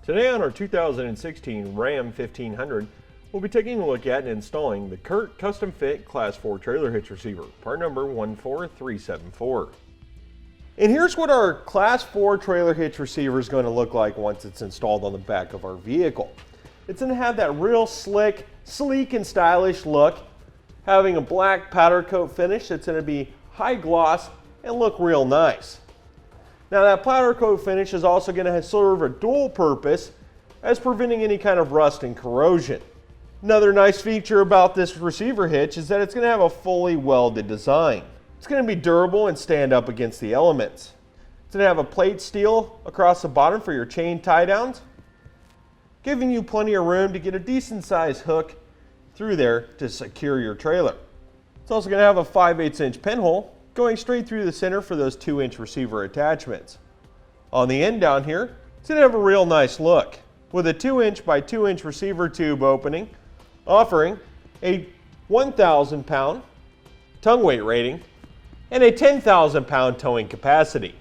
Today on our 2016 Ram 1500, we'll be taking a look at and installing the CURT Custom Fit Class 4 Trailer Hitch Receiver, part number 14374. And here's what our Class 4 Trailer Hitch Receiver is going to look like once it's installed on the back of our vehicle. It's going to have that real slick, sleek, and stylish look, having a black powder coat finish that's going to be high gloss and look real nice. Now that powder coat finish is also going to serve a dual purpose as preventing any kind of rust and corrosion. Another nice feature about this receiver hitch is that it's going to have a fully welded design. It's going to be durable and stand up against the elements. It's going to have a plate steel across the bottom for your chain tie downs, giving you plenty of room to get a decent sized hook through there to secure your trailer. It's also going to have a 5/8 inch pinhole going straight through the center for those 2-inch receiver attachments. On the end down here, it's going to have a real nice look with a 2-inch by 2-inch receiver tube opening, offering a 1,000 pound tongue weight rating and a 10,000 pound towing capacity.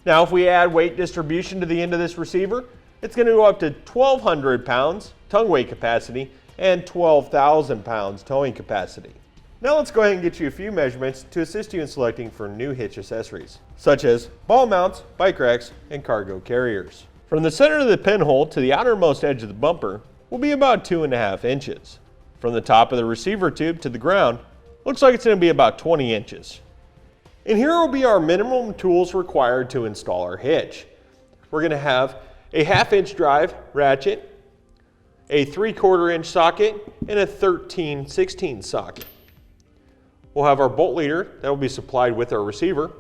Now if we add weight distribution to the end of this receiver, it's going to go up to 1,200 pounds tongue weight capacity and 12,000 pounds towing capacity. Now let's go ahead and get you a few measurements to assist you in selecting for new hitch accessories, such as ball mounts, bike racks, and cargo carriers. From the center of the pinhole to the outermost edge of the bumper will be about 2.5 inches. From the top of the receiver tube to the ground, looks like it's going to be about 20 inches. And here will be our minimum tools required to install our hitch. We're going to have a 1/2 inch drive ratchet, a 3/4 inch socket, and a 13/16 socket. We'll have our bolt leader that will be supplied with our receiver,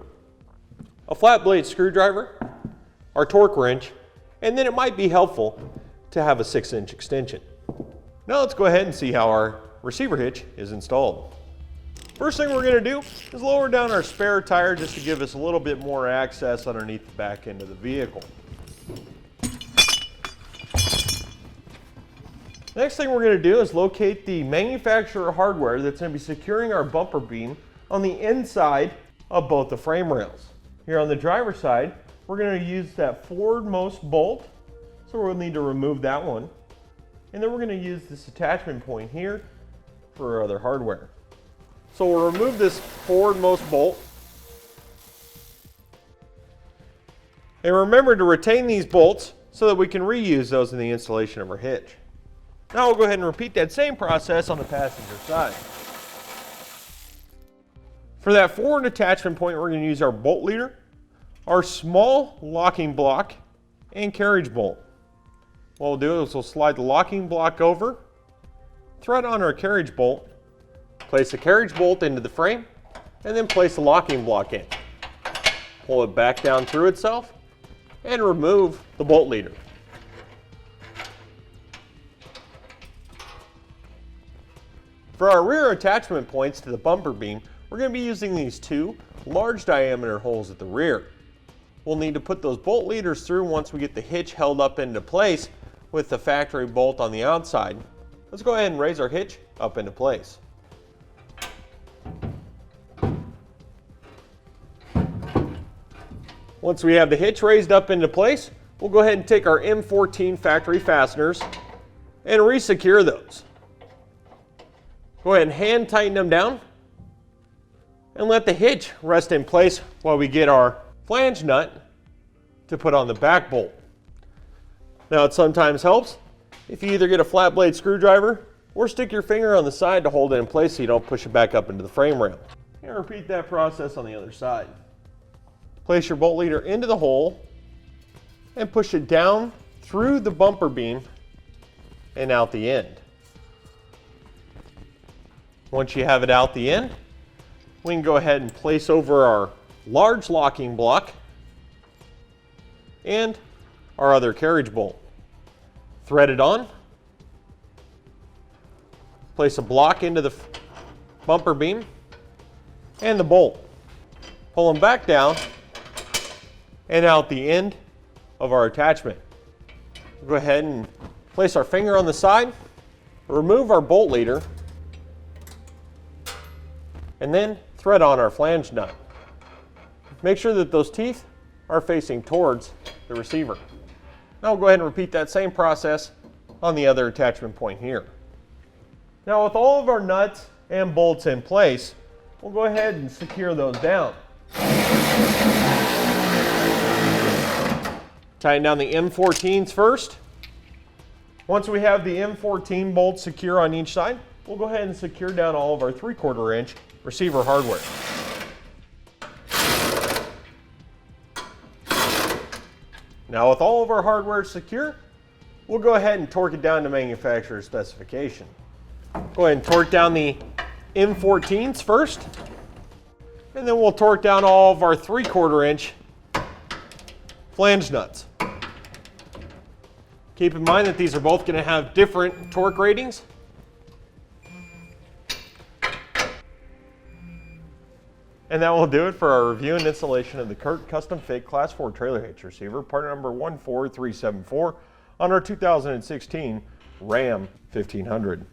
a flat blade screwdriver, our torque wrench, and then it might be helpful to have a 6-inch extension. Now let's go ahead and see how our receiver hitch is installed. First thing we're going to do is lower down our spare tire just to give us a little bit more access underneath the back end of the vehicle. Next thing we're going to do is locate the manufacturer hardware that's going to be securing our bumper beam on the inside of both the frame rails. Here on the driver's side, we're going to use that forwardmost bolt, so we'll need to remove that one. And then we're going to use this attachment point here for our other hardware. So we'll remove this forwardmost bolt. And remember to retain these bolts so that we can reuse those in the installation of our hitch. Now we'll go ahead and repeat that same process on the passenger side. For that forward attachment point, we're going to use our bolt leader, our small locking block, and carriage bolt. What we'll do is we'll slide the locking block over, thread on our carriage bolt, place the carriage bolt into the frame, and then place the locking block in. Pull it back down through itself, and remove the bolt leader. For our rear attachment points to the bumper beam, we're going to be using these 2 large diameter holes at the rear. We'll need to put those bolt leaders through once we get the hitch held up into place with the factory bolt on the outside. Let's go ahead and raise our hitch up into place. Once we have the hitch raised up into place, we'll go ahead and take our M14 factory fasteners and re-secure those. Go ahead and hand tighten them down and let the hitch rest in place while we get our flange nut to put on the back bolt. Now it sometimes helps if you either get a flat blade screwdriver or stick your finger on the side to hold it in place so you don't push it back up into the frame rail. And repeat that process on the other side. Place your bolt leader into the hole and push it down through the bumper beam and out the end. Once you have it out the end, we can go ahead and place over our large locking block and our other carriage bolt. Thread it on, place a block into the bumper beam and the bolt. Pull them back down and out the end of our attachment. We'll go ahead and place our finger on the side, remove our bolt leader, and then thread on our flange nut. Make sure that those teeth are facing towards the receiver. I'll go ahead and repeat that same process on the other attachment point here. Now with all of our nuts and bolts in place, we'll go ahead and secure those down. Tighten down the M14s first. Once we have the M14 bolts secure on each side, we'll go ahead and secure down all of our 3/4 inch receiver hardware. Now with all of our hardware secure, we'll go ahead and torque it down to manufacturer's specification. Go ahead and torque down the M14s first, and then we'll torque down all of our 3/4 inch flange nuts. Keep in mind that these are both going to have different torque ratings. And that will do it for our review and installation of the CURT Custom Fit Class 4 Trailer Hitch Receiver, part number 14374 on our 2016 Ram 1500.